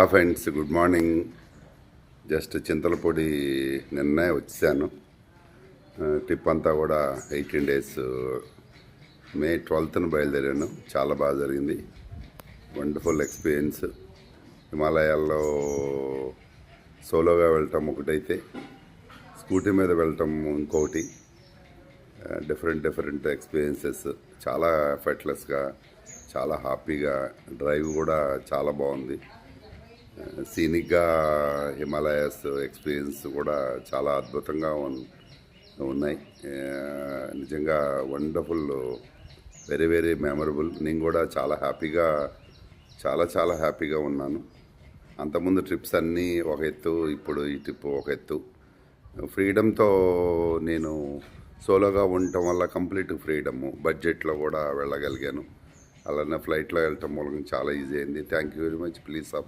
Friends, good morning. Just Chintalapudi నిన్నే వచ్చాను. Trip అంతా కూడా 18 డేస్. మే 12th బయలుదేరాను. చాలా బాగా జరిగింది. Wonderful experience. హిమాలయాల్లో సోలోగా వెళ్ళటం ఒకటైతే, స్కూటీ మీద వెళ్ళటం ఇంకొకటి. Different experiences. చాలా ఎఫర్ట్లెస్గా, చాలా హ్యాపీగా. డ్రైవ్ కూడా చాలా బాగుంది. సీనిక్గా హిమాలయాస్ ఎక్స్పీరియన్స్ కూడా చాలా అద్భుతంగా ఉన్నాయి. నిజంగా వండర్ఫుల్, వెరీ మెమరబుల్. నేను కూడా చాలా హ్యాపీగా, చాలా హ్యాపీగా ఉన్నాను. అంతకుముందు ట్రిప్స్ అన్నీ ఒక ఎత్తు, ఇప్పుడు ఈ ట్రిప్ ఒక ఎత్తు. ఫ్రీడమ్తో నేను సోలోగా ఉండటం వల్ల కంప్లీట్ ఫ్రీడము, బడ్జెట్లో కూడా వెళ్ళగలిగాను. అలానే ఫ్లైట్లో వెళ్ళటం మూలంగా చాలా ఈజీ అయింది. Thank you very much. Please